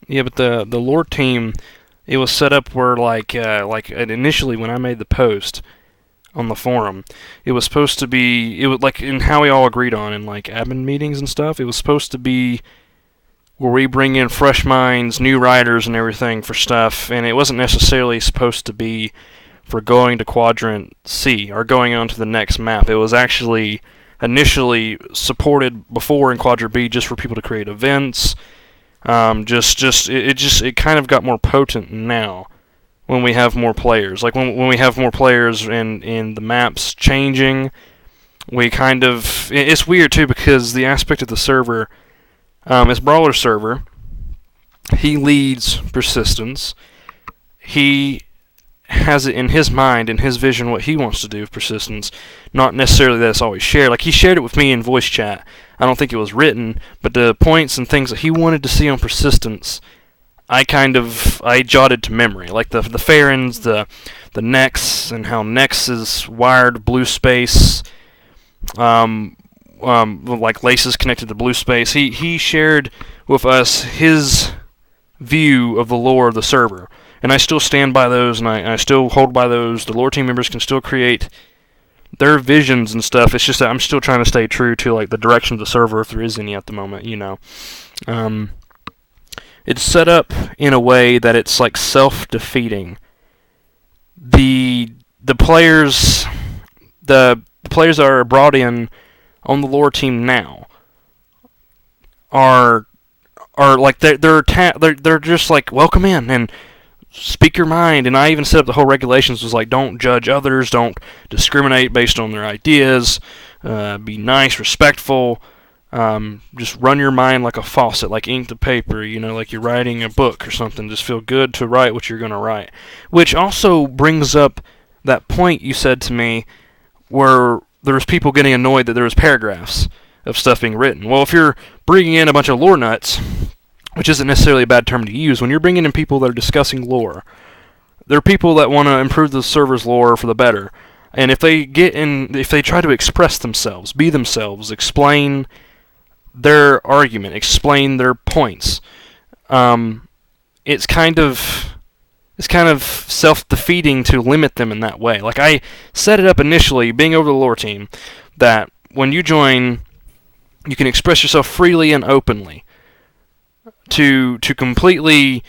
Yeah, but the lore team, it was set up where like initially when I made the post on the forum, it was supposed to be it was like in how we all agreed on in like admin meetings and stuff. It was supposed to be where we bring in fresh minds, new writers, and everything for stuff, and it wasn't necessarily supposed to be for going to Quadrant C or going on to the next map. It was actually initially supported before in Quadrant B just for people to create events. It kind of got more potent now when we have more players. Like when we have more players and the maps changing, we kind of it's weird too because the aspect of the server, it's Brawler server. He leads persistence. He has it in his mind, in his vision, what he wants to do with persistence. Not necessarily that it's always shared. Like he shared it with me in voice chat. I don't think it was written, but the points and things that he wanted to see on persistence, I jotted to memory. Like the Farons, the Nex, and how Nex is wired blue space. Like laces connected to blue space. He shared with us his view of the lore of the server. And I still stand by those, and I still hold by those. The lore team members can still create their visions and stuff. It's just that I'm still trying to stay true to like the direction of the server, if there is any at the moment, you know. It's set up in a way that it's like self-defeating. The players that are brought in on the lore team now are like they're just like welcome in and speak your mind. And I even set up the whole regulations was like don't judge others, don't discriminate based on their ideas, be nice, respectful, just run your mind like a faucet, like ink to paper, you know, like you're writing a book or something. Just feel good to write what you're going to write. Which also brings up that point you said to me where there was people getting annoyed that there was paragraphs of stuff being written. Well, if you're bringing in a bunch of lore nuts, which isn't necessarily a bad term to use, when you're bringing in people that are discussing lore, they're people that want to improve the server's lore for the better. And if they try to express themselves, be themselves, explain their argument, explain their points, it's kind of self-defeating to limit them in that way. Like I set it up initially, being over the lore team, that when you join, you can express yourself freely and openly. To completely,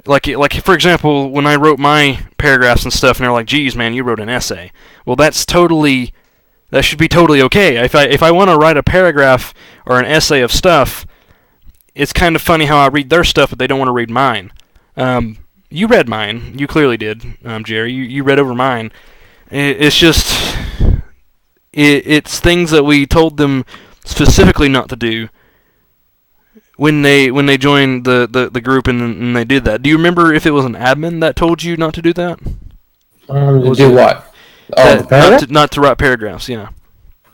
like for example, when I wrote my paragraphs and stuff, and they're like, "Geez, man, you wrote an essay." Well, that should be totally okay. If I want to write a paragraph or an essay of stuff, it's kind of funny how I read their stuff, but they don't want to read mine. You read mine. You clearly did, Jerry. You read over mine. It's just it's things that we told them specifically not to do when they joined the group and they did that. Do you remember if it was an admin that told you not to do that? To do what? Oh, not to write paragraphs. Yeah.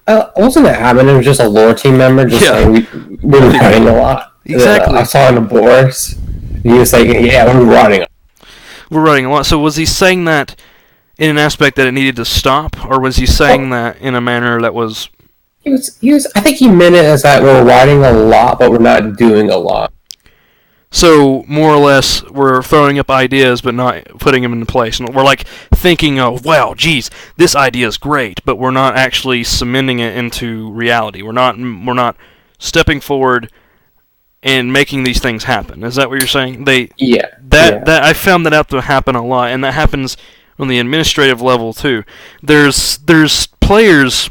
It wasn't an admin. It was just a lore team member. Just saying we were writing a lot. Exactly. I saw in the boards. He was saying, "Yeah, we're writing. We're writing a lot." So was he saying that in an aspect that it needed to stop, or was he saying that in a manner that was? He was. I think he meant it as that we're writing a lot, but we're not doing a lot. So more or less, we're throwing up ideas, but not putting them into place. And we're like thinking, "Oh, wow, geez, this idea is great," but we're not actually cementing it into reality. We're not stepping forward and making these things happen. Is that what you're saying? That I found that out to happen a lot, and that happens on the administrative level too. There's players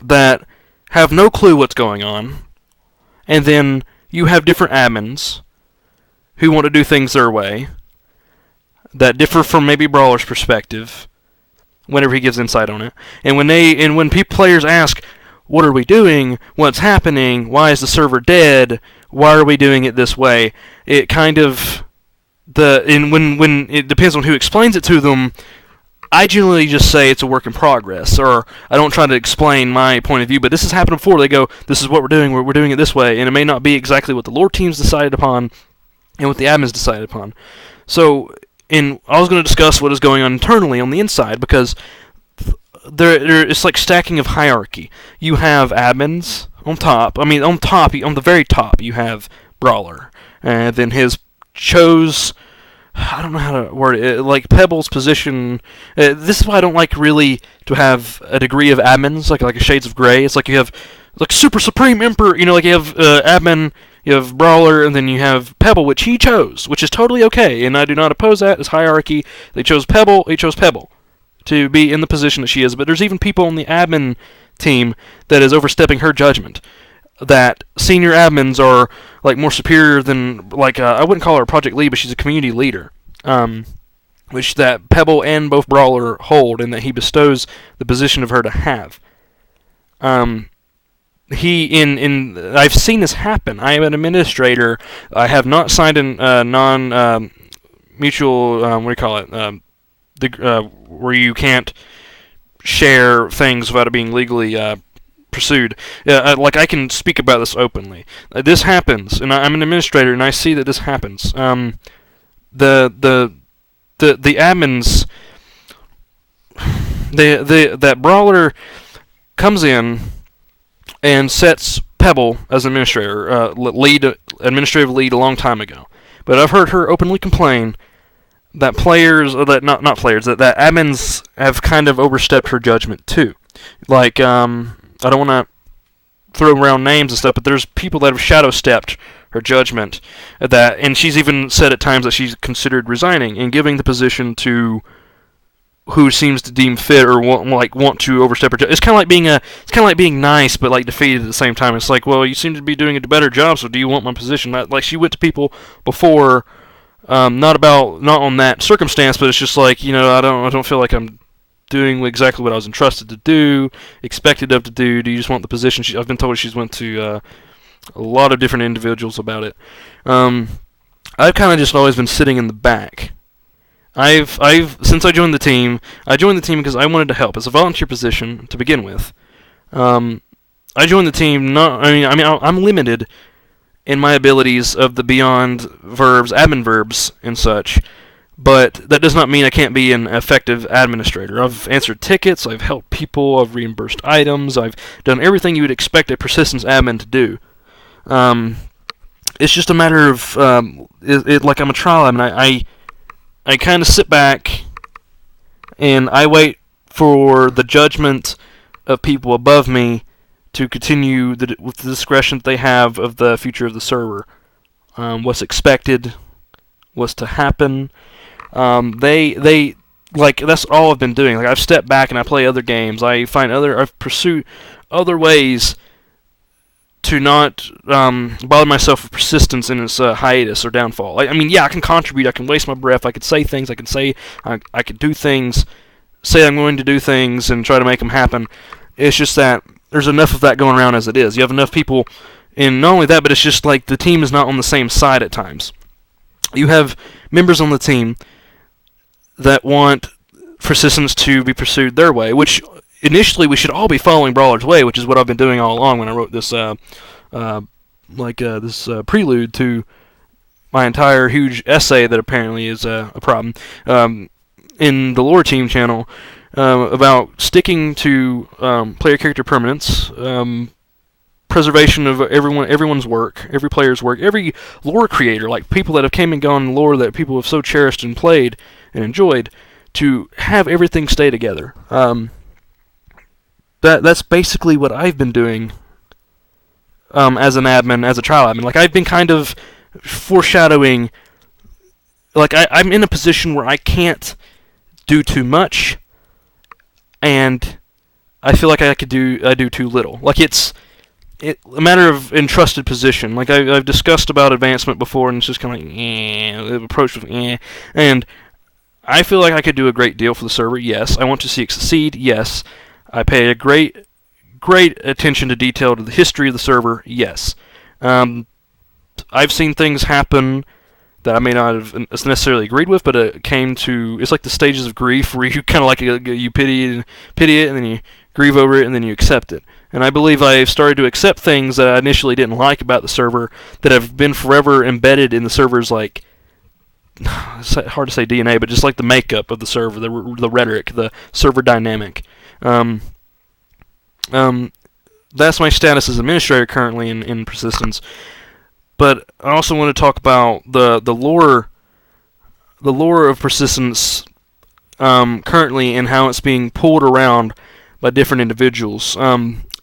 that have no clue what's going on, and then you have different admins who want to do things their way that differ from maybe Brawler's perspective whenever he gives insight on it. And when players ask, "What are we doing? What's happening? Why is the server dead? Why are we doing it this way?" It kind of when it depends on who explains it to them. I generally just say it's a work in progress, or I don't try to explain my point of view, but this has happened before. They go, "This is what we're doing. We're doing it this way," and it may not be exactly what the lore teams decided upon and what the admins decided upon. So, I was going to discuss what is going on internally on the inside, because it's like stacking of hierarchy. You have admins on top. On the very top, you have Brawler, and then his chose, I don't know how to word it, like Pebble's position. This is why I don't like really to have a degree of admins, like a Shades of Grey. It's like you have like Super Supreme Emperor, like you have admin, you have Brawler, and then you have Pebble, which he chose, which is totally okay, and I do not oppose that. It's hierarchy. They chose Pebble, he chose Pebble to be in the position that she is, but there's even people on the admin team that is overstepping her judgment. That senior admins are like more superior than like I wouldn't call her a project lead, but she's a community leader, which that Pebble and both Brawler hold, and that he bestows the position of her to have. I've seen this happen. I am an administrator. I have not signed a non mutual what do you call it where you can't share things without it being legally pursued. Like I can speak about this openly. This happens, and I'm an administrator, and I see that this happens. The admins, that Brawler comes in and sets Pebble as an administrator, administrative lead a long time ago. But I've heard her openly complain that players, or that not players, that admins have kind of overstepped her judgment too. Like, I don't want to throw around names and stuff, but there's people that have shadow stepped her judgment. And she's even said at times that she's considered resigning and giving the position to who seems to deem fit or want to overstep her. It's kind of like being nice, but like defeated at the same time. It's like, well, you seem to be doing a better job, so do you want my position? Like she went to people before. Not on that circumstance, but it's just like, I don't feel like I'm doing exactly what I was entrusted to do, expected of to do. Do you just want the position? I've been told she's went to a lot of different individuals about it. I've kind of just always been sitting in the back. Since I joined the team because I wanted to help. It's a volunteer position to begin with. I joined the team. I'm limited in my abilities of the beyond verbs, admin verbs, and such. But that does not mean I can't be an effective administrator. I've answered tickets, I've helped people, I've reimbursed items, I've done everything you would expect a persistence admin to do. It's just a matter of, like I'm a trial admin. I kind of sit back and I wait for the judgment of people above me to continue with the discretion that they have of the future of the server. What's expected, what's to happen. They like, that's all I've been doing. Like, I've stepped back and I play other games. I've pursued other ways to not bother myself with persistence in its hiatus or downfall. I can contribute. I can waste my breath. I could say things. I can say I could do things. Say I'm going to do things and try to make them happen. It's just that there's enough of that going around as it is. You have enough people, and not only that, but it's just like the team is not on the same side at times. You have members on the team that want persistence to be pursued their way, which initially we should all be following Brawler's way, which is what I've been doing all along when I wrote this prelude to my entire huge essay that apparently is a problem in the lore team channel about sticking to player character permanence, preservation of everyone's work, every player's work, every lore creator, like people that have came and gone in lore that people have so cherished and played and enjoyed, to have everything stay together. That's basically what I've been doing as an admin, as a trial admin. Like, I've been kind of foreshadowing, like, I'm in a position where I can't do too much, and I feel like I do too little. Like, it's a matter of entrusted position. Like, I've discussed about advancement before, and it's just kind of like, the approach of, and I feel like I could do a great deal for the server, yes. I want to see it succeed, yes. I pay a great attention to detail to the history of the server, yes. I've seen things happen that I may not have necessarily agreed with, but it came to, it's like the stages of grief where you kind of like, you pity it, and then you grieve over it, and then you accept it. And I believe I've started to accept things that I initially didn't like about the server that have been forever embedded in the server's, like, it's hard to say DNA, but just like the makeup of the server, the rhetoric, the server dynamic. That's my status as administrator currently in Persistence. But I also want to talk about the lore of persistence currently and how it's being pulled around by different individuals.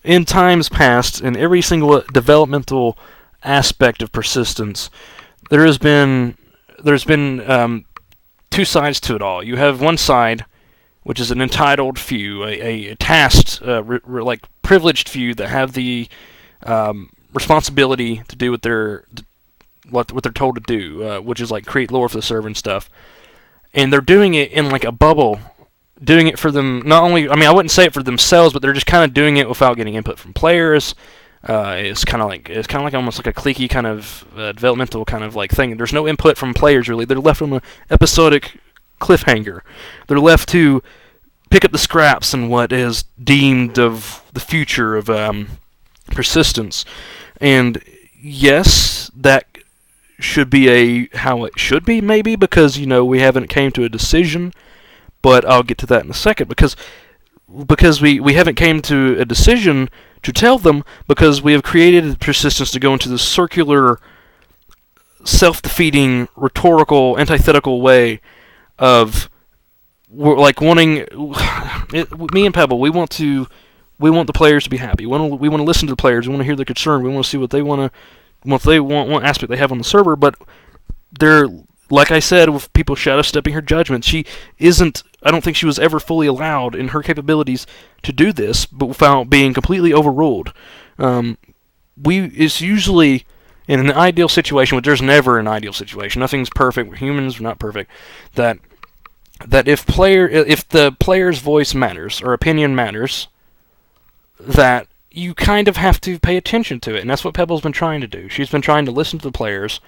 In times past, in every single developmental aspect of persistence, there's been two sides to it all. You have one side, which is an entitled few, a tasked, like privileged few that have the responsibility to do what they're told to do, which is like create lore for the server and stuff. And they're doing it in like a bubble, doing it for them. Not only, I mean, I wouldn't say it for themselves, but they're just kind of doing it without getting input from players. It's kind of like almost like a cliquey kind of developmental kind of like thing. There's no input from players really. They're left on an episodic cliffhanger. They're left to pick up the scraps and what is deemed of the future of persistence. And yes, that should be how it should be, maybe, because we haven't came to a decision. But I'll get to that in a second, because we haven't came to a decision to tell them, because we have created persistence to go into this circular, self-defeating, rhetorical, antithetical way of like wanting me and Pebble. We want the players to be happy. We want to listen to the players. We want to hear their concern. We want to see what they want, what aspect they have on the server. But they're, like I said, with people shadow stepping her judgment. She isn't. I don't think she was ever fully allowed in her capabilities to do this, but without being completely overruled. It's usually in an ideal situation, but there's never an ideal situation. Nothing's perfect. We're humans. We're not perfect. That if the player's voice matters or opinion matters, that you kind of have to pay attention to it, and that's what Pebble's been trying to do. She's been trying to listen to the players.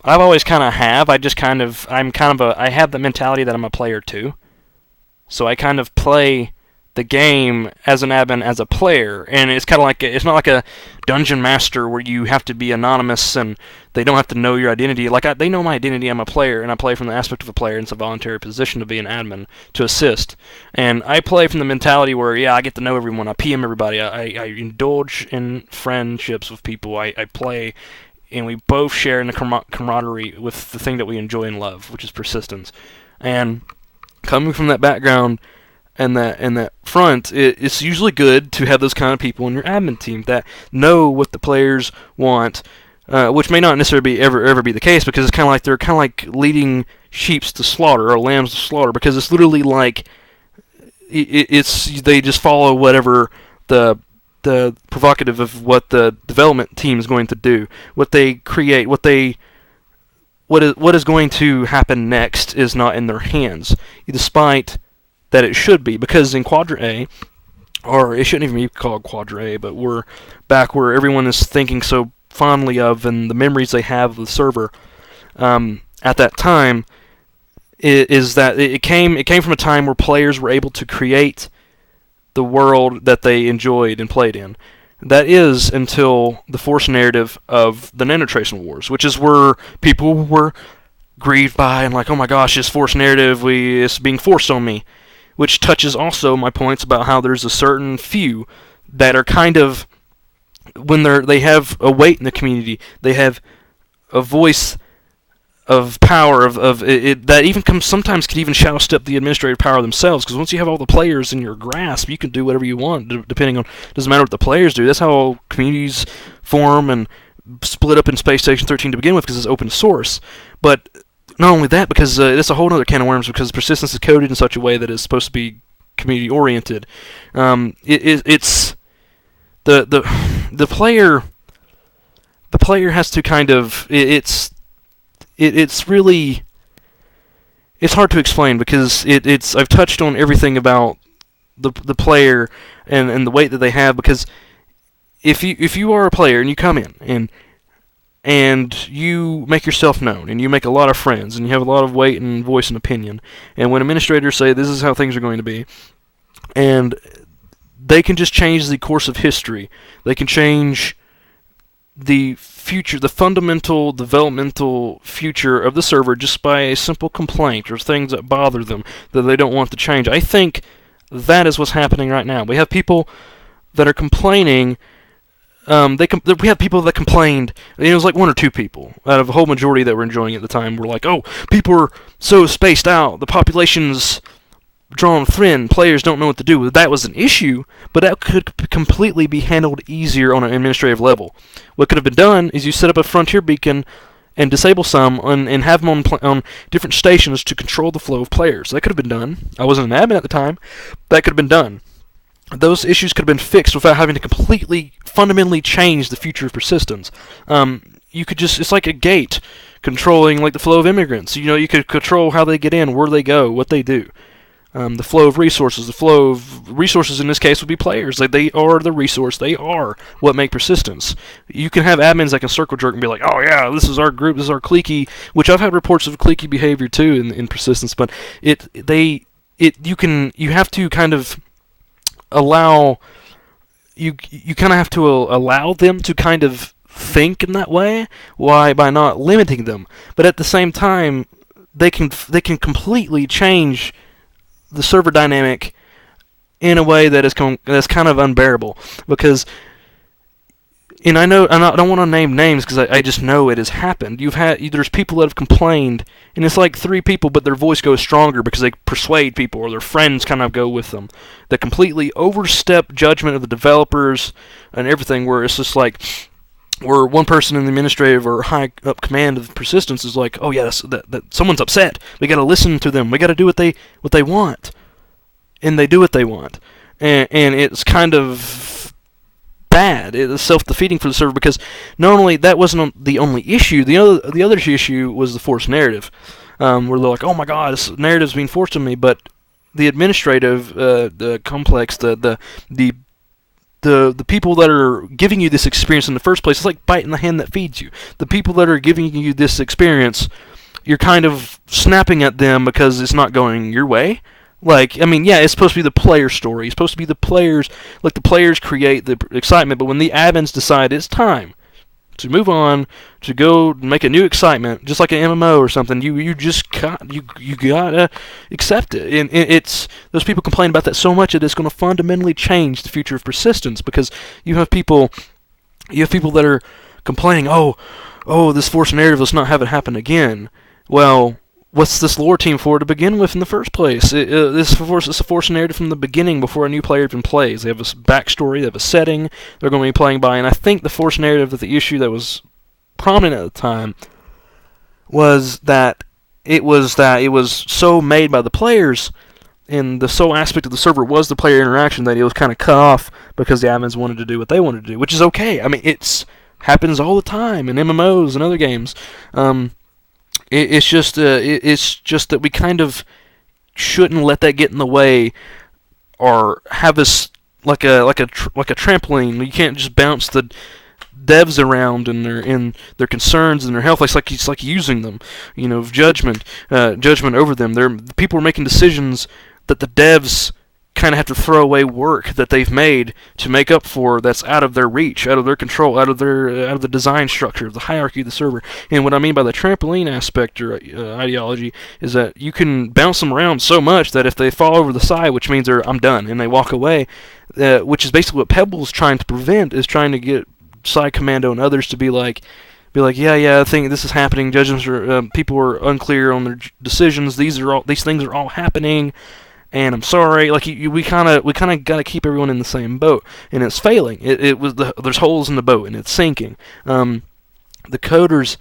I've always kind of have. I have the mentality that I'm a player too. So I kind of play the game as an admin, as a player, and it's kind of like it's not like a dungeon master where you have to be anonymous and they don't have to know your identity. They know my identity. I'm a player, and I play from the aspect of a player. And it's a voluntary position to be an admin to assist, and I play from the mentality where I get to know everyone. I PM everybody. I indulge in friendships with people. I play. And we both share in the camaraderie with the thing that we enjoy and love, which is persistence. And coming from that background and that front, it's usually good to have those kind of people in your admin team that know what the players want, which may not necessarily ever be the case, because it's they're kind of like leading sheep to slaughter or lambs to slaughter, because it's literally like they just follow whatever the provocative of what the development team is going to do, what they create, what is going to happen next is not in their hands, despite that it should be, because in Quadrant A, or it shouldn't even be called Quadrant A, but we're back where everyone is thinking so fondly of, and the memories they have of the server at that time is that it came from a time where players were able to create the world that they enjoyed and played in. That is until the forced narrative of the Nanotracing Wars, which is where people were grieved by and like, oh my gosh, this forced narrative, it's being forced on me. Which touches also my points about how there's a certain few that are kind of, when they have a weight in the community, they have a voice of power of it that even sometimes could even shadow step the administrative power themselves, because once you have all the players in your grasp, you can do whatever you want, depending on, doesn't matter what the players do. That's how communities form and split up in Space Station 13 to begin with, because it's open source. But not only that, because it's a whole other can of worms, because persistence is coded in such a way that it's supposed to be community oriented. It's the player has to kind of it's really, it's hard to explain, because I've touched on everything about the player and the weight that they have, because if you are a player and you come in and you make yourself known and you make a lot of friends and you have a lot of weight and voice and opinion, and when administrators say this is how things are going to be, and they can just change the course of history, they can change the future, the fundamental developmental future of the server, just by a simple complaint or things that bother them that they don't want to change. I think that is what's happening right now. We have people that are complaining we had people that complained. And it was like one or two people out of a whole majority that were enjoying it at the time. Were like, oh, people are so spaced out. The population's drawn thin. Players don't know what to do. That was an issue, but that could completely be handled easier on an administrative level. What could have been done is you set up a frontier beacon and disable some and have them on different stations to control the flow of players. That could have been done. I wasn't an admin at the time. That could have been done. Those issues could have been fixed without having to completely, fundamentally change the future of persistence. You could just, it's like a gate controlling like the flow of immigrants. You could control how they get in, where they go, what they do. The flow of resources. The flow of resources in this case would be players. Like, they are the resource. They are what make persistence. You can have admins that can circle jerk and be like, oh yeah, this is our group, this is our cliquey, which I've had reports of cliquey behavior too in persistence, but you have to kind of allow, you kind of have to allow them to kind of think in that way. Why? By not limiting them. But at the same time, they can completely change the server dynamic in a way that is that's kind of unbearable, because, and I don't want to name names because I just know it has happened. There's people that have complained, and it's like 3 people, but their voice goes stronger because they persuade people, or their friends kind of go with them, that completely overstep judgment of the developers and everything, where it's just like, where one person in the administrative or high up command of persistence is like, oh yes, that someone's upset. We got to listen to them. We got to do what they want, and they do what they want, and it's kind of bad. It is self-defeating for the server, because not only that wasn't the only issue. The other issue was the forced narrative, where they're like, oh my god, this narrative's being forced on me. But the administrative, the complex, the people that are giving you this experience in the first place, it's like biting the hand that feeds you. The people that are giving you this experience, you're kind of snapping at them because it's not going your way. Like, I mean, yeah, it's supposed to be the player story. It's supposed to be the players, like the players create the excitement, but when the admins decide it's time to move on, to go make a new excitement, just like an MMO or something, you gotta accept it. And it's, those people complain about that so much that it's going to fundamentally change the future of persistence, because you have people that are complaining, oh, this forced narrative, let's not have it happen again. Well, what's this lore team for to begin with in the first place? It's a forced narrative from the beginning, before a new player even plays. They have a backstory, they have a setting they're going to be playing by, and I think the forced narrative, that the issue that was prominent at the time was that it was so made by the players, and the sole aspect of the server was the player interaction, that it was kind of cut off because the admins wanted to do what they wanted to do, which is okay. I mean, it's happens all the time in MMOs and other games. It's just that we kind of shouldn't let that get in the way, or have us like a trampoline. You can't just bounce the devs around and their concerns and their health. It's like using them, judgment over them. People are making decisions that the devs kind of have to throw away work that they've made to make up for, that's out of their reach, out of their control, out of the design structure, the hierarchy of the server. And what I mean by the trampoline aspect or ideology is that you can bounce them around so much that if they fall over the side, which means I'm done, and they walk away, which is basically what Pebble's trying to prevent, is trying to get Side Commando and others to be like, yeah, I think this is happening. Judgments are, people are unclear on their decisions. These things are all happening, and I'm sorry. Like, we kind of got to keep everyone in the same boat, and it's failing. There's holes in the boat, and it's sinking. The coders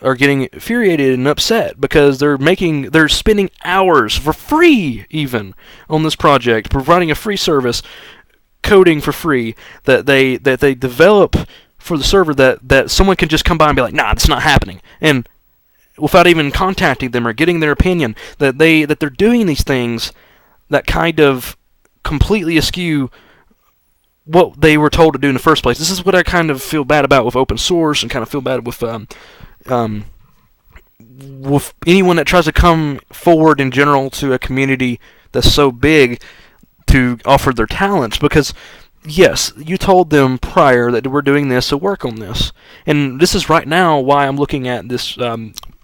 are getting infuriated and upset because they're spending hours for free even on this project, providing a free service, coding for free that they develop for the server, that someone can just come by and be like, nah, that's not happening, and without even contacting them or getting their opinion, that they're doing these things that kind of completely eschew what they were told to do in the first place. This is what I kind of feel bad about with open source, and kind of feel bad with anyone that tries to come forward in general to a community that's so big to offer their talents, because yes, you told them prior that we're doing this, so work on this. And this is right now why I'm looking at this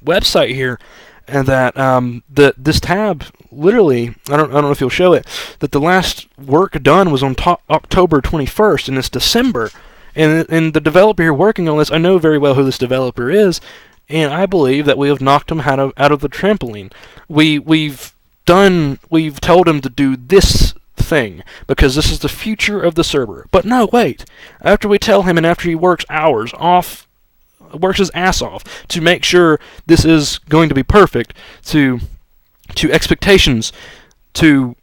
website here, and that this tab, literally, I don't know if you'll show it, that the last work done was on October 21st, and it's December, And the developer here working on this, I know very well who this developer is, and I believe that we have knocked him out of the trampoline. We've told him to do this thing because this is the future of the server. But no, wait. After we tell him and after he works his ass off to make sure this is going to be perfect to expectations, to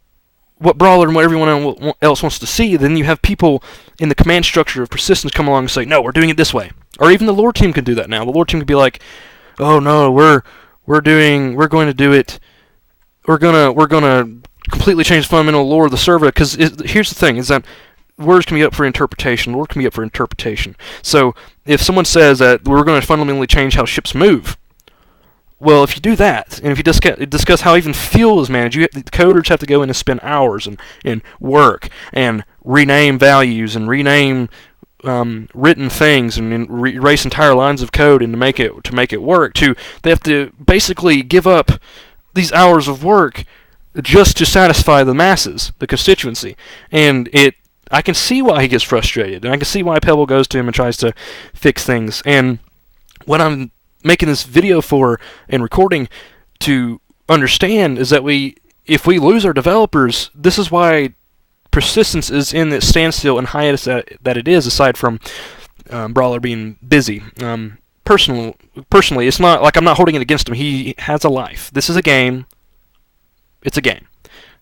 what Brawler and what everyone else wants to see, then you have people in the command structure of persistence come along and say, no, we're doing it this way. Or even the lore team can do that now. The lore team can be like, oh no, we're going to do it. We're gonna completely change the fundamental lore of the server. Because here's the thing: is that words can be up for interpretation. Lore can be up for interpretation. So if someone says that we're going to fundamentally change how ships move, well, if you do that, and if you discuss how even fuel is managed, the coders have to go in and spend hours and work and rename values and rename written things and erase entire lines of code and to make it work. They have to basically give up these hours of work just to satisfy the masses, the constituency, and I can see why he gets frustrated, and I can see why Pebble goes to him and tries to fix things. And what I'm making this video for and recording to understand is that if we lose our developers, this is why persistence is in its standstill and hiatus that it is, aside from Brawler being busy. Personally, it's not like I'm not holding it against him. He has a life. This is a game. It's a game.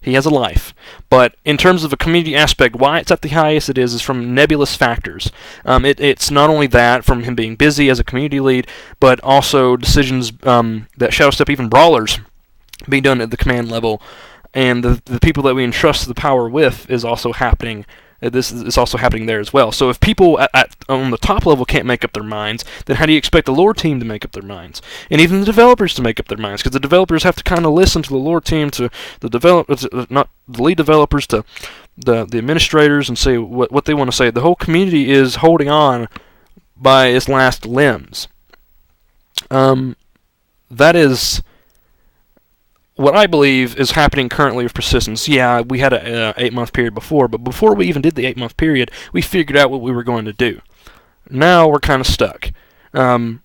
He has a life. But in terms of a community aspect, why it's at the highest it is from nebulous factors. It's not only that, from him being busy as a community lead, but also decisions that shadow step even Brawlers being done at the command level. And the people that we entrust the power with is also happening. This is also happening there as well. So if people on the top level can't make up their minds, then how do you expect the lore team to make up their minds? And even the developers to make up their minds, because the developers have to kind of listen to the lore team, to the not the lead developers, to the administrators, and say what they want to say. The whole community is holding on by its last limbs. That is what I believe is happening currently with persistence. Yeah, we had an 8-month period before, but before we even did the 8-month period, we figured out what we were going to do. Now we're kind of stuck. Lore's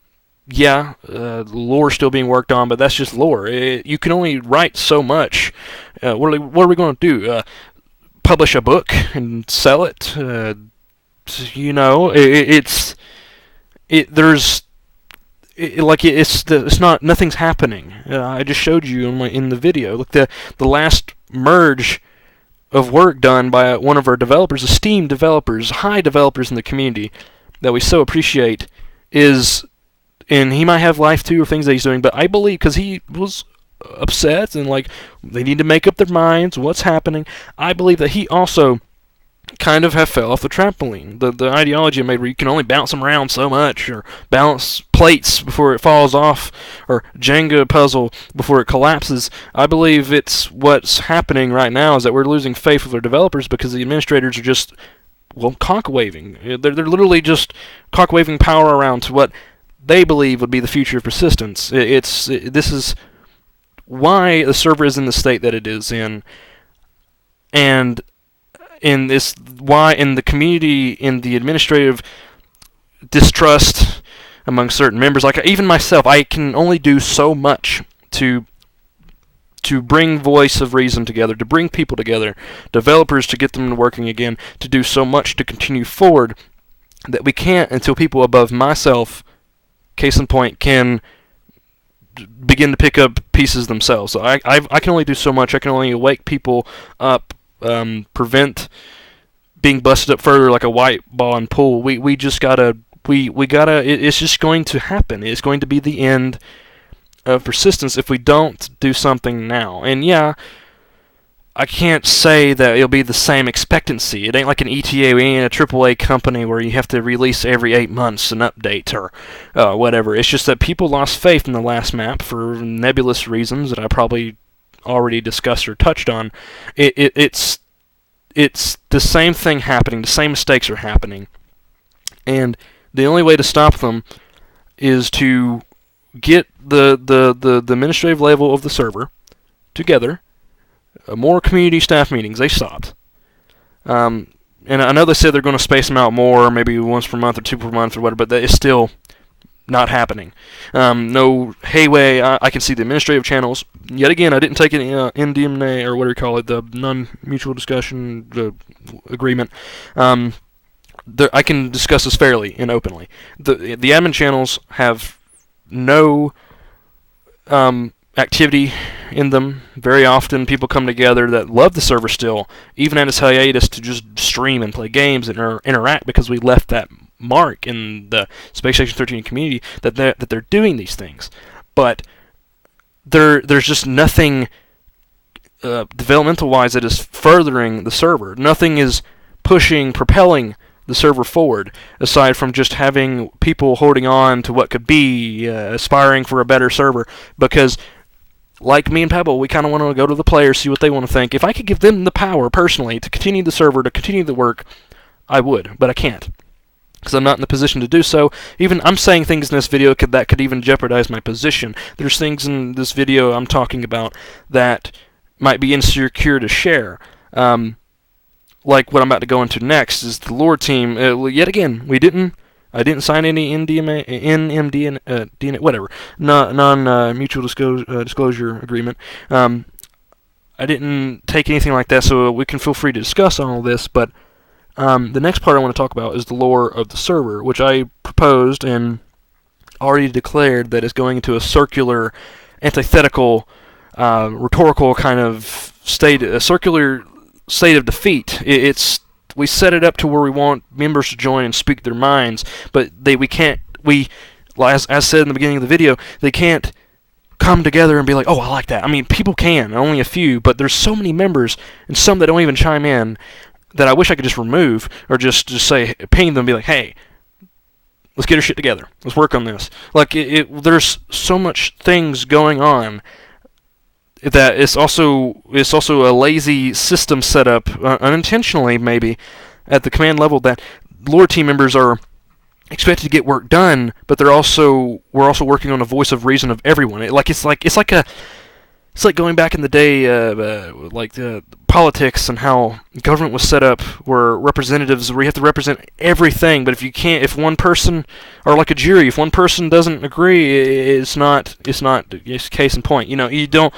still being worked on, but that's just lore. You can only write so much. What are we going to do? Publish a book and sell it? It's not, nothing's happening. I just showed you in the video. Look, the last merge of work done by one of our developers, esteemed developers, high developers in the community that we so appreciate, and he might have life too or things that he's doing, but I believe, because he was upset and they need to make up their minds what's happening, I believe that he also kind of have fell off the trampoline. The ideology I made where you can only bounce them around so much, or bounce plates before it falls off, or Jenga puzzle before it collapses. I believe it's what's happening right now is that we're losing faith with our developers because the administrators are just, cock-waving. They're literally just cock-waving power around to what they believe would be the future of persistence. This is why the server is in the state that it is in, and in the community, in the administrative distrust among certain members, like even myself, I can only do so much to bring voice of reason together, to bring people together, developers to get them working again, to do so much to continue forward that we can't until people above myself, case in point, can begin to pick up pieces themselves. So I can only do so much. I can only wake people up, prevent being busted up further like a white ball in pool. We just gotta it's just going to happen. It's going to be the end of persistence if we don't do something now. And yeah, I can't say that it'll be the same expectancy. It ain't like an ETA, we ain't a AAA company where you have to release every 8 months an update or whatever. It's just that people lost faith in the last map for nebulous reasons that I probably already discussed or touched on. It's the same thing happening. The same mistakes are happening, and the only way to stop them is to get the administrative level of the server together. More community staff meetings. They stopped. and I know they said they're going to space them out more, maybe once per month or two per month or whatever, but that is still not happening. No Hayway. I can see the administrative channels. Yet again, I didn't take any NDMA, or what do you call it, the non-mutual discussion agreement. I can discuss this fairly and openly. The admin channels have no activity in them. Very often people come together that love the server still, even at its hiatus, to just stream and play games and interact, because we left that mark in the Space Station 13 community that they're doing these things. But there's just nothing developmental-wise that is furthering the server. Nothing is propelling the server forward, aside from just having people holding on to what could be, aspiring for a better server. Because, like me and Pebble, we kind of want to go to the players, see what they want to think. If I could give them the power, personally, to continue the server, to continue the work, I would, but I can't, because I'm not in the position to do so. Even I'm saying things in this video that could even jeopardize my position. There's things in this video I'm talking about that might be insecure to share. Like what I'm about to go into next is the lore team. Yet again, I didn't sign any NDMA, NMD, whatever, non-mutual disclosure agreement. I didn't take anything like that, so we can feel free to discuss all of this. But the next part I want to talk about is the lore of the server, which I proposed and already declared that is going into a circular, antithetical, rhetorical kind of state, a circular state of defeat. We set it up to where we want members to join and speak their minds, but as said in the beginning of the video, they can't come together and be like, oh, I like that. I mean, people can, only a few, but there's so many members, and some that don't even chime in, that I wish I could just remove, or just say, ping them and be like, hey, let's get our shit together. Let's work on this. Like, there's so much things going on that it's also a lazy system set up, unintentionally maybe, at the command level, that lore team members are expected to get work done, but we're also working on the voice of reason of everyone. It's like going back in the day, like the politics and how government was set up, where representatives, where you have to represent everything. But if one person, or like a jury, if one person doesn't agree, it's case in point. You don't,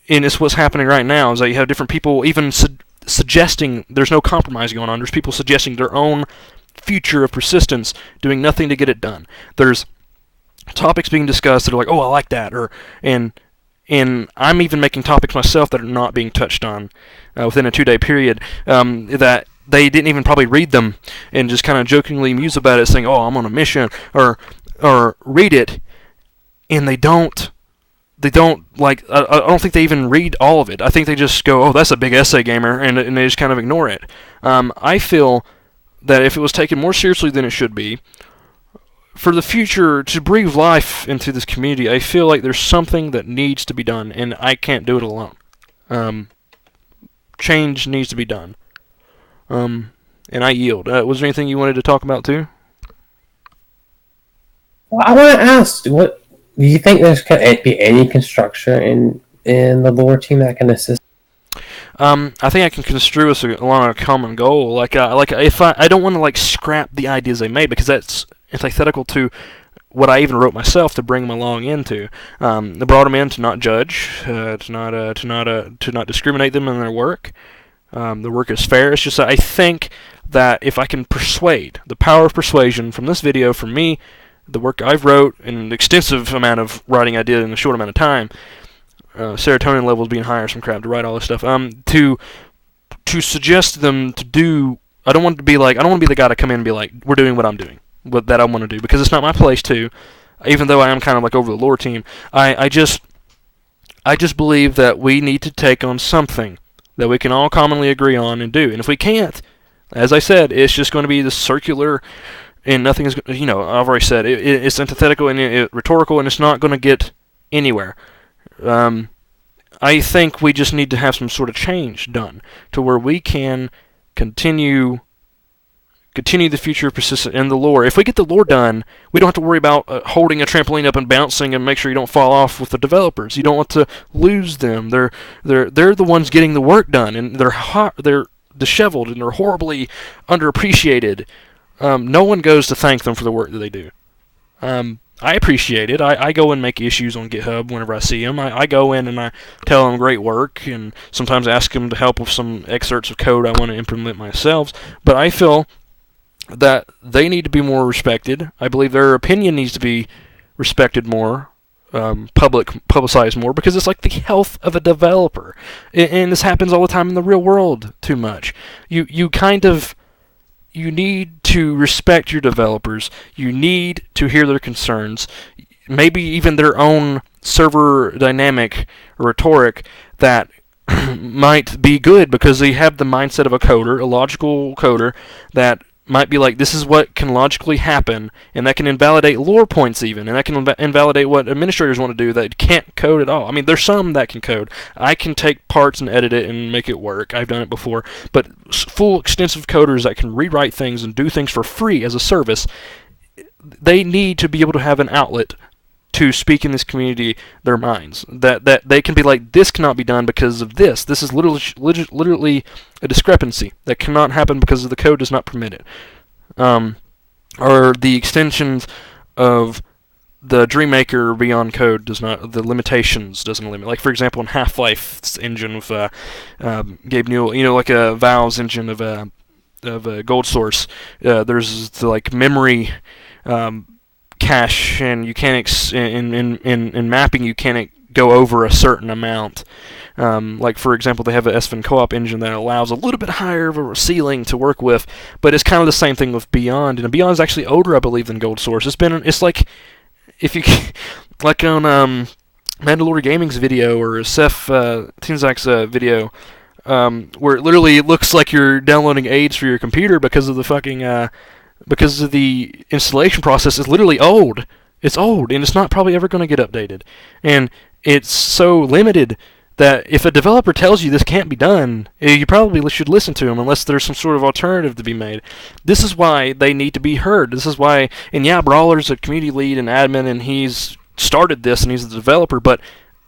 and it's what's happening right now, is that you have different people even suggesting there's no compromise going on. There's people suggesting their own future of persistence, doing nothing to get it done. There's topics being discussed that are like, oh, I like that, and I'm even making topics myself that are not being touched on within a 2-day period, that they didn't even probably read them, and just kind of jokingly muse about it, saying, oh, I'm on a mission, or read it, and they don't like, I don't think they even read all of it. I think they just go, oh, that's a big essay, gamer, and they just kind of ignore it. I feel that if it was taken more seriously than it should be, for the future, to breathe life into this community, I feel like there's something that needs to be done, and I can't do it alone. Change needs to be done. And I yield. Was there anything you wanted to talk about, too? Well, I want to ask, what do you think there's can be any construction in the lore team that can assist? I think I can construe us along a common goal. Like if I don't want to like scrap the ideas they made, because that's antithetical to what I even wrote myself to bring them along into. I brought them in to not judge, to not discriminate them in their work. The work is fair. It's just that I think that if I can persuade, the power of persuasion from this video, from me, the work I've wrote, and an extensive amount of writing I did in a short amount of time, serotonin levels being higher, some crap, to write all this stuff, to suggest them to do. I don't want to be the guy to come in and be like, we're doing what I'm doing, what that I want to do, because it's not my place to. Even though I am kind of like over the lore team, I just believe that we need to take on something that we can all commonly agree on and do. And if we can't, as I said, it's just going to be the circular, and nothing is. I've already said it's antithetical and rhetorical, and it's not going to get anywhere. I think we just need to have some sort of change done to where we can continue the future of persistence in the lore. If we get the lore done, we don't have to worry about holding a trampoline up and bouncing and make sure you don't fall off with the developers. You don't want to lose them. They're the ones getting the work done, and they're disheveled and they're horribly underappreciated, no one goes to thank them for the work that they do. I appreciate it. I go and make issues on GitHub whenever I see them. I go in and I tell them great work, and sometimes ask them to help with some excerpts of code I want to implement myself. But I feel that they need to be more respected. I believe their opinion needs to be respected more, publicized more, because it's like the health of a developer. And this happens all the time in the real world too much. You need to respect your developers. You need to hear their concerns, maybe even their own server dynamic or rhetoric that might be good because they have the mindset of a coder, a logical coder, that might be like, this is what can logically happen, and that can invalidate lore points even, and that can invalidate what administrators want to do that can't code at all. I mean, there's some that can code. I can take parts and edit it and make it work. I've done it before. But full, extensive coders that can rewrite things and do things for free as a service, they need to be able to have an outlet to speak in this community their minds. That they can be like, this cannot be done because of this. This is literally a discrepancy that cannot happen because the code does not permit it. Or the extensions of the Dreammaker beyond code does not, the limitations doesn't limit. Like, for example, in Half-Life's engine with Gabe Newell, like a Valve's engine of a Gold Source, there's the, like, memory cache, and you can't in mapping you can't go over a certain amount. Like, for example, they have a SVN co-op engine that allows a little bit higher of a ceiling to work with, but it's kind of the same thing with Beyond, and Beyond is actually older, I believe, than Gold Source. It's like, if you like on Mandalorian Gaming's video or Seth Tinzak's video, where it literally looks like you're downloading aids for your computer because of the fucking because of the installation process is literally old. It's old, and it's not probably ever going to get updated. And it's so limited that if a developer tells you this can't be done, you probably should listen to them unless there's some sort of alternative to be made. This is why they need to be heard. This is why, and yeah, Brawler's a community lead and admin, and he's started this, and he's the developer, but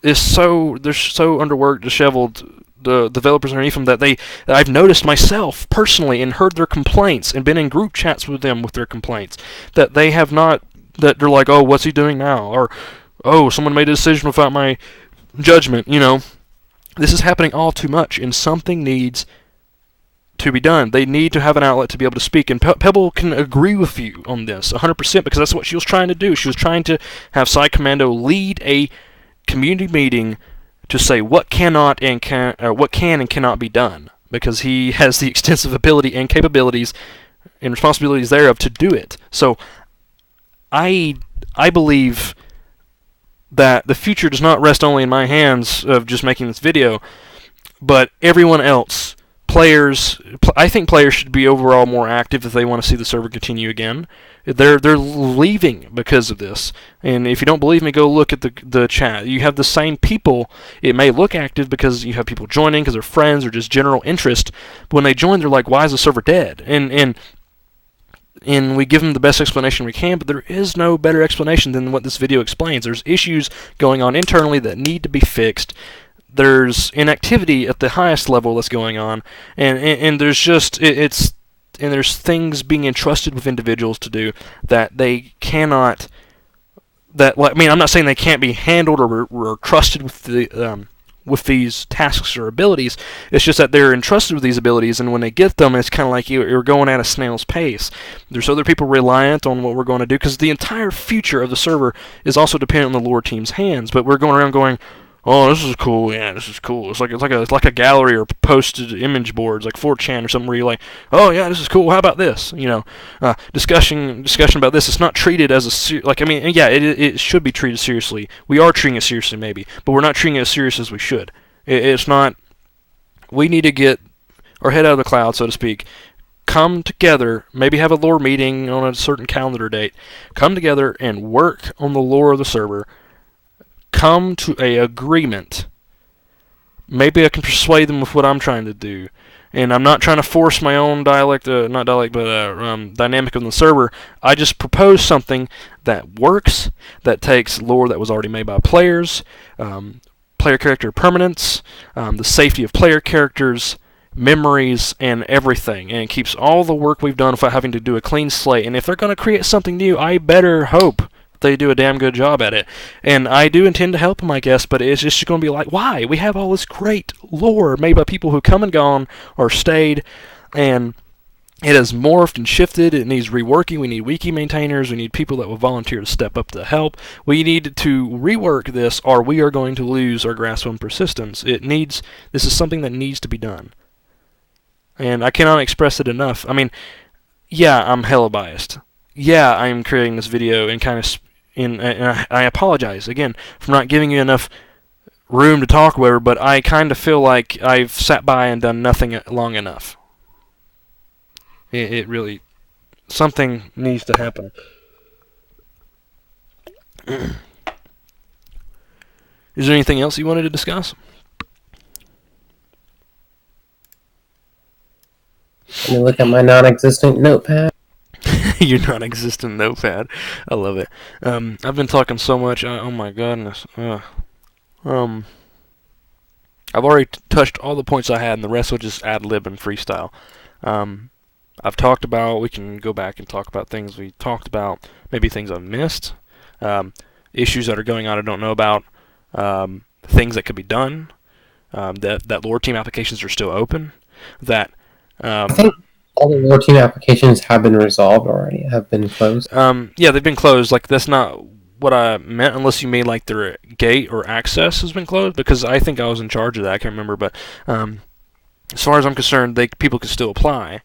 they're so underworked, disheveled, the developers underneath them, that I've noticed myself personally and heard their complaints and been in group chats with them with their complaints, that they have not, that they're like, oh, what's he doing now? Or, oh, someone made a decision without my judgment, This is happening all too much, and something needs to be done. They need to have an outlet to be able to speak, and Pebble can agree with you on this 100% because that's what she was trying to do. She was trying to have Side Commando lead a community meeting to say what can and cannot be done, because he has the extensive ability and capabilities and responsibilities thereof to do it. So I believe that the future does not rest only in my hands of just making this video, but everyone else. I think players should be overall more active if they want to see the server continue again. They're leaving because of this, and if you don't believe me, go look at the chat. You have the same people. It may look active because you have people joining because they're friends or just general interest, but when they join, they're like, why is the server dead? And we give them the best explanation we can, but there is no better explanation than what this video explains. There's issues going on internally that need to be fixed. There's inactivity at the highest level that's going on, and there's just there's things being entrusted with individuals to do that they cannot. I'm not saying they can't be handled or trusted with these tasks or abilities. It's just that they're entrusted with these abilities, and when they get them, it's kind of like you're going at a snail's pace. There's other people reliant on what we're going to do, because the entire future of the server is also dependent on the lore team's hands. But we're going around going, oh, this is cool. Yeah, this is cool. It's like a gallery or posted image boards, like 4chan or something, where you're like, oh yeah, this is cool. How about this? Discussion about this. It's not treated as it should be treated seriously. We are treating it seriously, maybe, but we're not treating it as serious as we should. It's not. We need to get our head out of the cloud, so to speak. Come together, maybe have a lore meeting on a certain calendar date. Come together and work on the lore of the server. Come to a agreement. Maybe I can persuade them with what I'm trying to do, and I'm not trying to force my own dynamic on the server. I just propose something that works, that takes lore that was already made by players, player character permanence, the safety of player characters, memories and everything, and it keeps all the work we've done without having to do a clean slate. And if they're going to create something new, I better hope they do a damn good job at it. And I do intend to help them, I guess, but it's just going to be like, why? We have all this great lore made by people who come and gone or stayed, and it has morphed and shifted. It needs reworking. We need wiki maintainers. We need people that will volunteer to step up to help. We need to rework this, or we are going to lose our grasp on persistence. This is something that needs to be done. And I cannot express it enough. I mean, yeah, I'm hella biased. Yeah, I am creating this video and I apologize, again, for not giving you enough room to talk, whatever, but I kind of feel like I've sat by and done nothing long enough. It really... something needs to happen. Is there anything else you wanted to discuss? Let me look at my non-existent notepad. Your non-existent notepad. I love it. I've been talking so much. Oh my goodness. I've already touched all the points I had, and the rest will just ad-lib and freestyle. I've talked about, we can go back and talk about things we talked about, maybe things I've missed, issues that are going on I don't know about, things that could be done, that lore team applications are still open, that... I think all the lore team applications have been resolved already, have been closed. Yeah, they've been closed. Like, that's not what I meant, unless you mean like their gate or access has been closed, because I think I was in charge of that. I can't remember, but as far as I'm concerned, people can still apply.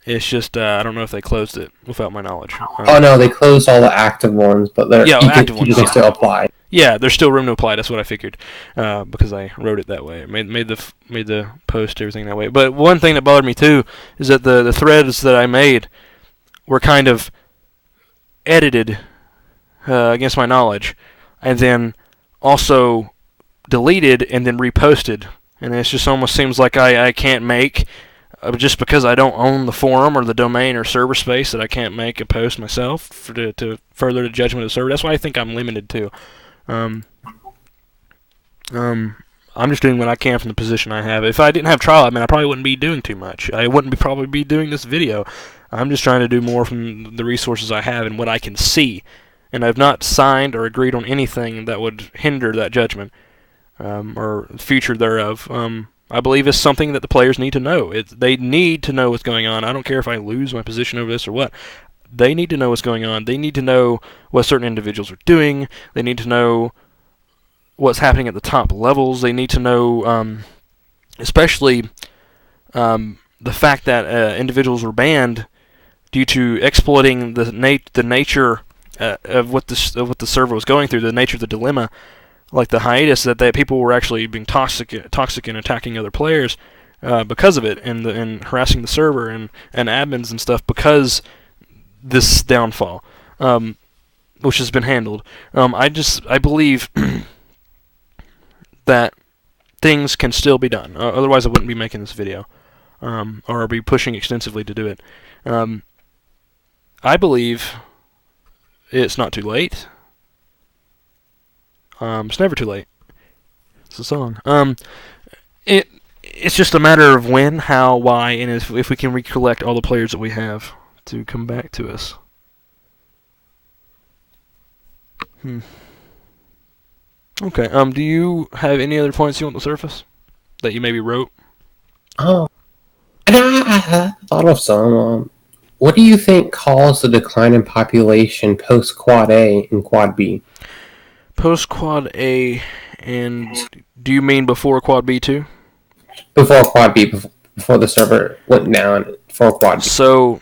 It's just I don't know if they closed it without my knowledge. Oh no, they closed all the active ones, but you can still apply. Yeah, there's still room to apply. That's what I figured, because I wrote it that way. Made the post everything that way. But one thing that bothered me too is that the threads that I made were kind of edited against my knowledge, and then also deleted and then reposted. And it just almost seems like I can't make, just because I don't own the forum or the domain or server space, that I can't make a post myself to further the judgment of the server. That's why I think I'm limited too. I'm just doing what I can from the position I have. If I didn't have trial admin, I probably wouldn't be doing too much. I wouldn't probably be doing this video. I'm just trying to do more from the resources I have and what I can see. And I've not signed or agreed on anything that would hinder that judgment, or future thereof. I believe it's something that the players need to know. They need to know what's going on. I don't care if I lose my position over this or what. They need to know what's going on. They need to know what certain individuals are doing. They need to know what's happening at the top levels. They need to know, especially the fact that individuals were banned due to exploiting the nature of what the server was going through, the nature of the dilemma, like the hiatus, that people were actually being toxic and attacking other players because of it, and harassing the server and admins and stuff because this downfall, which has been handled. I believe that things can still be done. Otherwise, I wouldn't be making this video, or be pushing extensively to do it. I believe it's not too late. It's never too late. It's a song. It's just a matter of when, how, why, and if we can recollect all the players that we have to come back to us. Okay. Do you have any other points you want to surface that you maybe wrote? Oh, I thought of some. What do you think caused the decline in population post Quad A and Quad B? Post Quad A, and do you mean before Quad B too? Before Quad B, before the server went down for Quad B. So,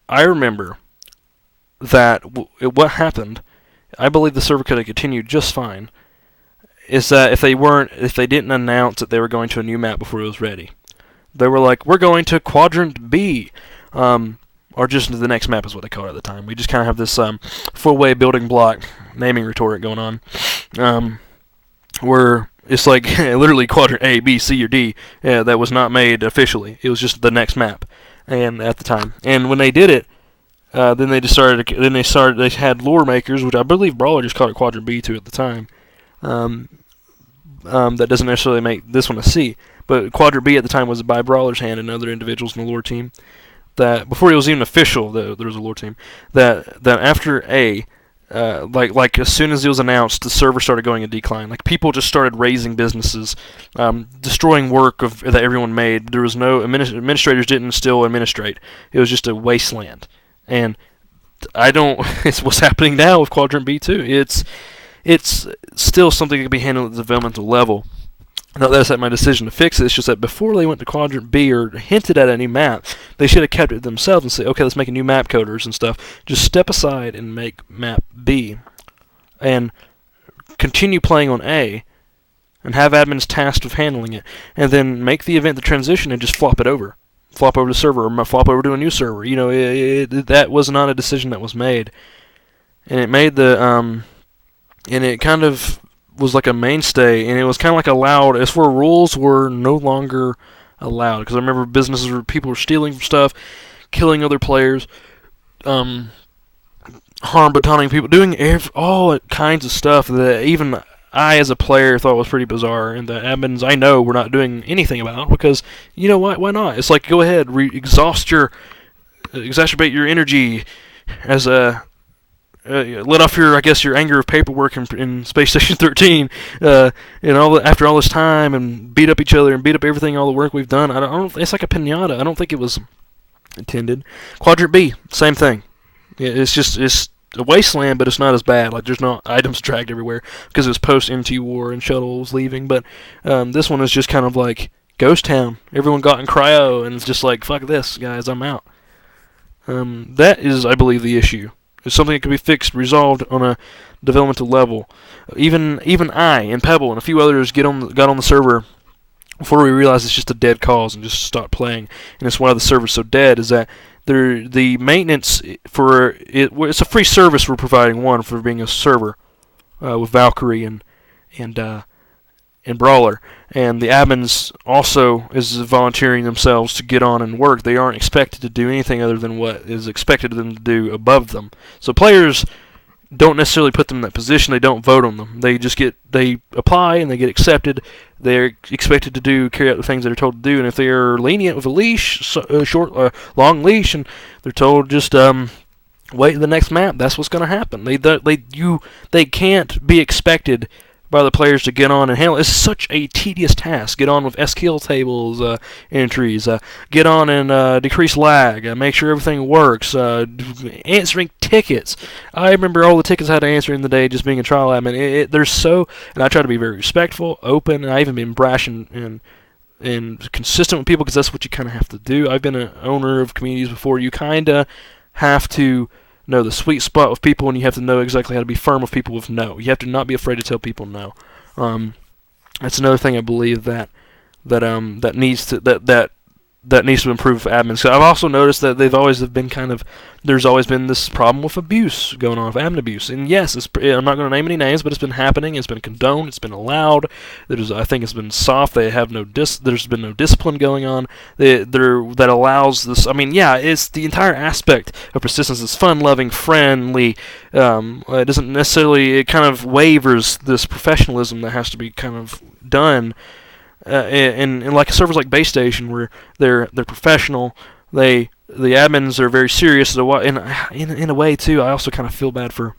I remember that what happened, I believe the server could have continued just fine, is that if they didn't announce that they were going to a new map before it was ready. They were like, we're going to Quadrant B, or just the next map is what they called it at the time. We just kind of have this full-way building block naming rhetoric going on, where it's like literally Quadrant A, B, C, or D that was not made officially. It was just the next map, and at the time. And when they did it, then they had lore makers, which I believe Brawler just called it Quadrant B too at the time. That doesn't necessarily make this one a C, but Quadrant B at the time was by Brawler's Hand and other individuals in the lore team. That before it was even official, there was a lore team. That after A, like as soon as it was announced, the server started going in decline. Like people just started raising businesses, destroying work that everyone made. There was no administrators didn't still administrate. It was just a wasteland. And I don't. It's what's happening now with Quadrant B too. It's still something that can be handled at the developmental level. Not that it's my decision to fix it. It's just that before they went to Quadrant B or hinted at any map, they should have kept it themselves and say, okay, let's make a new map coders and stuff. Just step aside and make map B, and continue playing on A, and have admins tasked with handling it, and then make the event the transition and just flop it over. Flop over to server, or flop over to a new server. You know, that was not a decision that was made. And it made and it kind of was like a mainstay, and it was kind of like allowed. As for rules were no longer allowed, because I remember businesses where people were stealing from stuff, killing other players, harm batoning people, doing all kinds of stuff that even I, as a player, thought was pretty bizarre, and the admins I know were not doing anything about, because you know what? Why not? It's like, go ahead, exacerbate your energy as a let off your anger of paperwork in Space Station 13, and after all this time, and beat up each other and beat up everything, all the work we've done. I don't. It's like a pinata. I don't think it was intended. Quadrant B, same thing. It's a wasteland, but it's not as bad. Like there's not items dragged everywhere because it was post MT War and shuttles leaving. But this one is just kind of like Ghost Town. Everyone got in cryo, and it's just like, fuck this, guys, I'm out. That is, I believe, the issue. It's something that can be fixed, resolved on a developmental level. Even I and Pebble and a few others got on the server before we realized it's just a dead cause and just stopped playing. And it's why the server's so dead, is that the maintenance for it. It's a free service we're providing, one, for being a server with Valkyrie and Brawler, and the admins also is volunteering themselves to get on and work. They aren't expected to do anything other than what is expected of them to do above them. So players don't necessarily put them in that position. They don't vote on them. They apply and they get accepted. They're expected to carry out the things they're told to do. And if they are lenient with a leash, long leash, and they're told just wait the next map, that's what's going to happen. They can't be expected by the players to get on and handle. It's such a tedious task. Get on with SQL tables entries. Get on and decrease lag. Make sure everything works. Answering tickets. I remember all the tickets I had to answer in the day just being a trial admin. And I try to be very respectful, open, and I even been brash and consistent with people, because that's what you kind of have to do. I've been an owner of communities before. You kind of have to know the sweet spot with people, and you have to know exactly how to be firm with people with no. You have to not be afraid to tell people no. That's another thing I believe that needs to improve for admins. So I've also noticed that there's always been this problem with abuse going on, with admin abuse. And yes, I'm not going to name any names, but it's been happening. It's been condoned. It's been allowed. I think it's been soft. There's been no discipline going on that allows this. I mean, yeah, it's the entire aspect of persistence is fun-loving, friendly. It doesn't necessarily. It kind of wavers this professionalism that has to be kind of done. And like servers like Base Station, where they're professional, the admins are very serious. In a way too, I also kind of feel bad for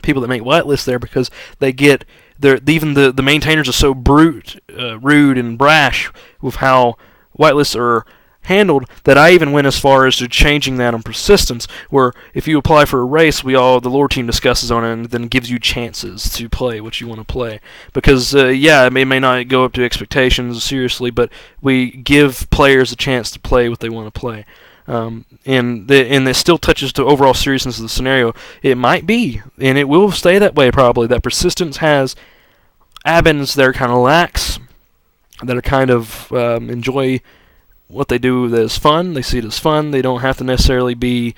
people that make whitelists there, because even the maintainers are so rude and brash with how whitelists are handled, that I even went as far as to changing that on persistence, where if you apply for a race, the lore team discusses on it and then gives you chances to play what you want to play. Because it may not go up to expectations seriously, but we give players a chance to play what they want to play. And it still touches to overall seriousness of the scenario. It might be, and it will stay that way probably, that persistence has admins that are kind of lax, that are kind of enjoy what they do that is fun. They see it as fun. They don't have to necessarily be.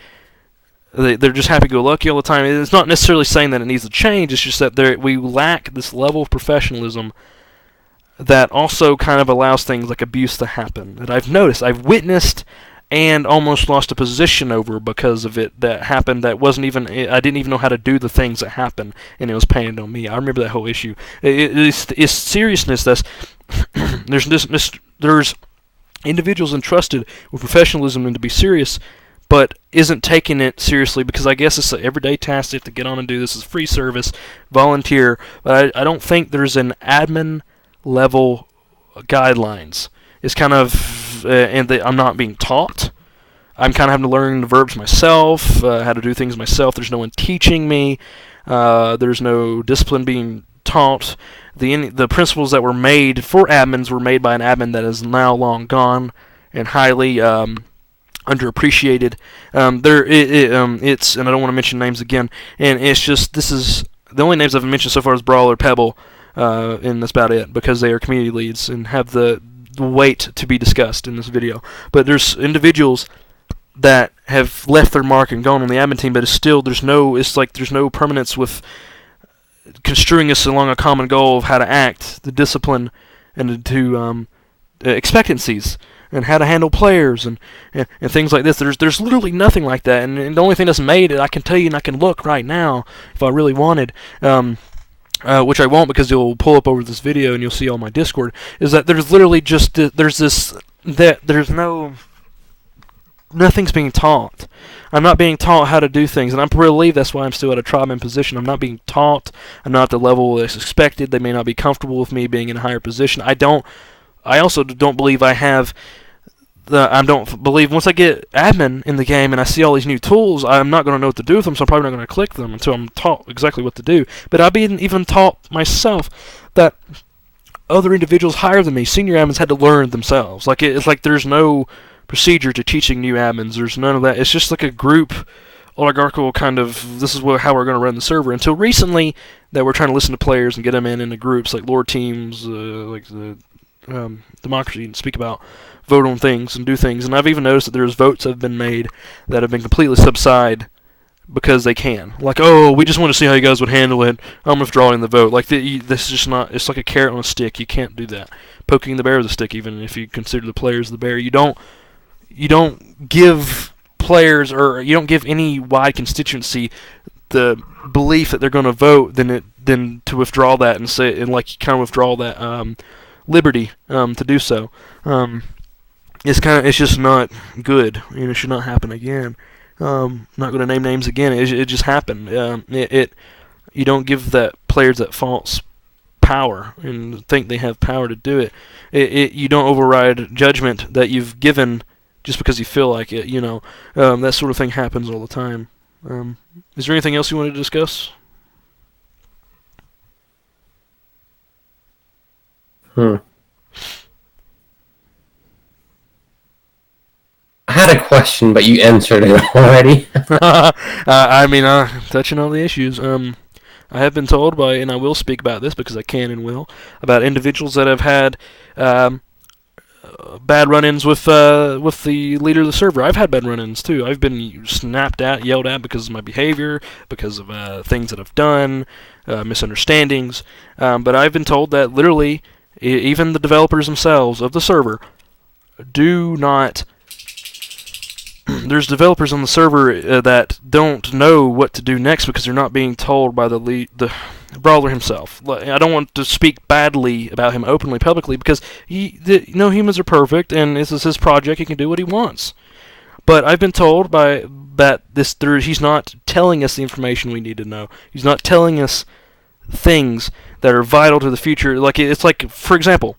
They're just happy-go-lucky all the time. It's not necessarily saying that it needs to change. It's just that we lack this level of professionalism that also kind of allows things like abuse to happen. That I've noticed, I've witnessed, and almost lost a position over because of it. That happened. That wasn't even. I didn't even know how to do the things that happened, and it was painted on me. I remember that whole issue. It's seriousness. there's individuals entrusted with professionalism and to be serious, but isn't taking it seriously because I guess it's an everyday task. They have to get on and do this. It's free service, volunteer. But I don't think there's an admin level guidelines. It's kind of, I'm not being taught. I'm kind of having to learn the verbs myself, how to do things myself. There's no one teaching me. There's no discipline being taught. The principles that were made for admins were made by an admin that is now long gone and highly underappreciated. It's, and I don't want to mention names again, and it's just, this is, the only names I've mentioned so far is Brawl or Pebble, and that's about it, because they are community leads and have the weight to be discussed in this video. But there's individuals that have left their mark and gone on the admin team, but there's no permanence with construing us along a common goal of how to act, the discipline, and to expectancies, and how to handle players, and things like this. There's literally nothing like that, and the only thing that's made it, I can tell you, and I can look right now if I really wanted, which I won't because you'll pull up over this video and you'll see all my Discord, is that there's literally just, nothing's being taught. I'm not being taught how to do things, and I believe that's why I'm still at a trial position. I'm not being taught. I'm not at the level that's expected. They may not be comfortable with me being in a higher position. I also don't believe I have I don't believe once I get admin in the game and I see all these new tools, I'm not going to know what to do with them, so I'm probably not going to click them until I'm taught exactly what to do. But I've been even taught myself that other individuals higher than me, senior admins, had to learn themselves. It's like there's no procedure to teaching new admins. There's none of that. It's just like a group oligarchical kind of, this is how we're going to run the server. Until recently, that we're trying to listen to players and get them in the groups, like lore teams, like the democracy, and speak about, vote on things and do things. And I've even noticed that there's votes that have been made that have been completely subside because they can. Like, oh, we just want to see how you guys would handle it. I'm withdrawing the vote. Like, this is just not, it's like a carrot on a stick. You can't do that. Poking the bear with a stick, even if you consider the players the bear. You don't give players, or you don't give any wide constituency the belief that they're going to vote than to withdraw that and say, and like, kind of withdraw that liberty to do so. It's just not good, and it should not happen again. Not going to name names again. It just happened. You don't give that players that false power and think they have power to do it. You don't override judgment that you've given just because you feel like it. That sort of thing happens all the time. Is there anything else you want to discuss? I had a question, but you answered it already. Touching on the issues. I have been told by, and I will speak about this because I can and will, about individuals that have had bad run-ins with the leader of the server. I've had bad run-ins too. I've been snapped at, yelled at because of my behavior, because of things that I've done, misunderstandings. But I've been told that literally, even the developers themselves of the server do not. There's developers on the server that don't know what to do next because they're not being told by the brawler himself. I don't want to speak badly about him openly, publicly, because no humans are perfect, and this is his project. He can do what he wants. But I've been told he's not telling us the information we need to know. He's not telling us things that are vital to the future. It's like, for example,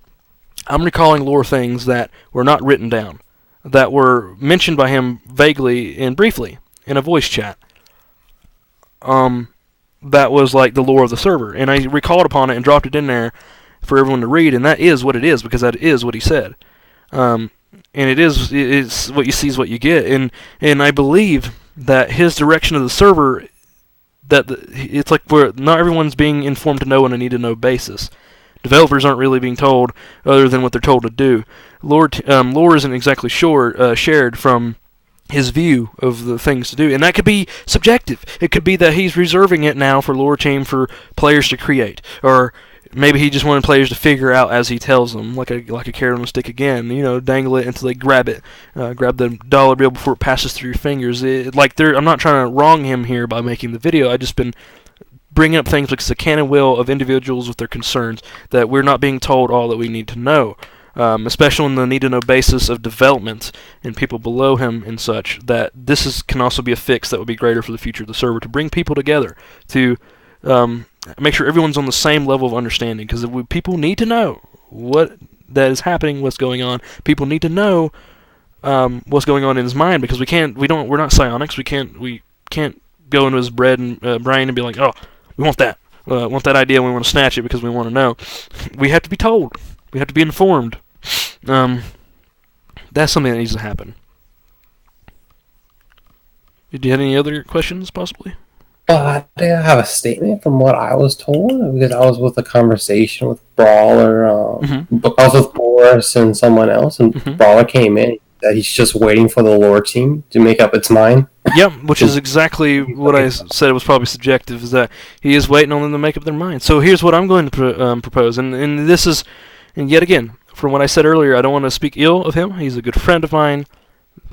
I'm recalling lore things that were not written down, that were mentioned by him vaguely and briefly in a voice chat. That was like the lore of the server, and I recalled upon it and dropped it in there for everyone to read, and that is what it is, because that is what he said. And it's what you see is what you get, and I believe that his direction of the server, it's like where not everyone's being informed to know on a need-to-know basis. Developers aren't really being told other than what they're told to do. Lore isn't exactly shared from his view of the things to do, and that could be subjective. It could be that he's reserving it now for lore team for players to create, or maybe he just wanted players to figure out as he tells them, like a carrot on a stick again. Dangle it until they grab it, grab the dollar bill before it passes through your fingers. I'm not trying to wrong him here by making the video. I've just been bringing up things because the can and will of individuals with their concerns, that we're not being told all that we need to know. especially on the need-to-know basis of development and people below him and such, that can also be a fix that would be greater for the future of the server, to bring people together, to make sure everyone's on the same level of understanding, because people need to know what that is happening, what's going on. People need to know what's going on in his mind, because we're not psionics. We can't go into his brain and be like, oh, we want that idea, and we want to snatch it because we want to know. We have to be told. We have to be informed. That's something that needs to happen. Did you have any other questions, possibly? I think I have a statement from what I was told, because I was with a conversation with Brawler. I was with Boris and someone else, and Brawler came in. That he's just waiting for the lore team to make up its mind. Yep, which is exactly what I said. It was probably subjective, is that he is waiting on them to make up their mind. So here's what I'm going to propose, and this is, and yet again, from what I said earlier, I don't want to speak ill of him. He's a good friend of mine.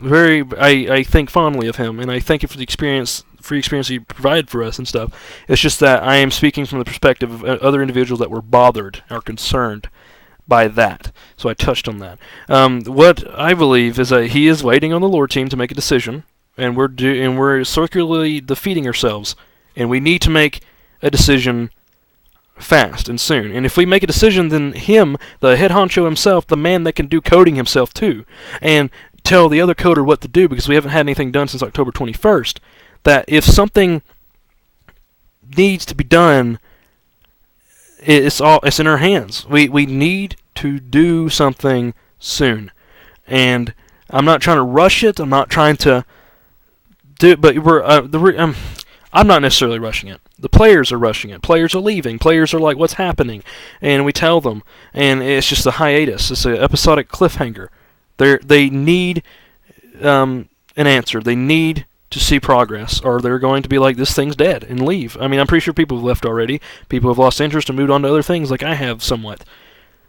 I think fondly of him, and I thank him for the free experience he provided for us and stuff. It's just that I am speaking from the perspective of other individuals that were bothered or concerned by that. So I touched on that. What I believe is that he is waiting on the lore team to make a decision, and we're circularly defeating ourselves, and we need to make a decision fast and soon. And if we make a decision, then him, the head honcho himself, the man that can do coding himself too, and tell the other coder what to do, because we haven't had anything done since October 21st, that if something needs to be done, it's in our hands. We need to do something soon, and I'm not trying to rush it. I'm not trying to do it, but I'm not necessarily rushing it. The players are rushing it. Players are leaving. Players are like, "What's happening?" And we tell them, and it's just a hiatus. It's an episodic cliffhanger. They need an answer. They need to see progress, or they're going to be like, this thing's dead, and leave. I mean, I'm pretty sure people have left already. People have lost interest and moved on to other things, like I have somewhat,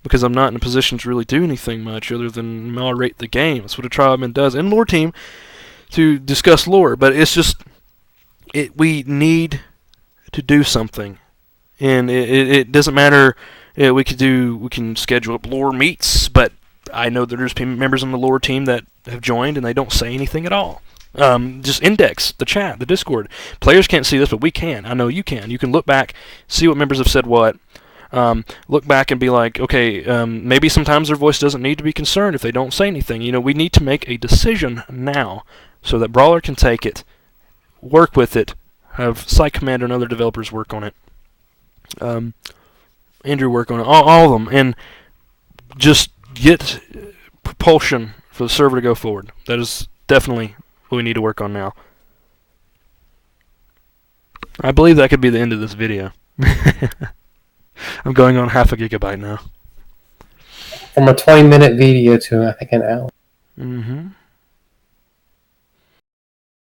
because I'm not in a position to really do anything much other than moderate the game. That's what a trial admin does, and lore team, to discuss lore. But it's just, we need to do something, and it doesn't matter. We can schedule up lore meets, but I know that there's members on the lore team that have joined and they don't say anything at all. Just index the chat, the Discord. Players can't see this, but we can. I know you can. You can look back, see what members have said what. Look back and be like, okay, maybe sometimes their voice doesn't need to be concerned if they don't say anything. We need to make a decision now so that Brawler can take it, work with it, have Site Commander and other developers work on it. Andrew work on it, all of them, and just get propulsion for the server to go forward. That is definitely what we need to work on now. I believe that could be the end of this video. I'm going on half a gigabyte now. From a 20-minute video to, I think, an hour. Mm-hmm.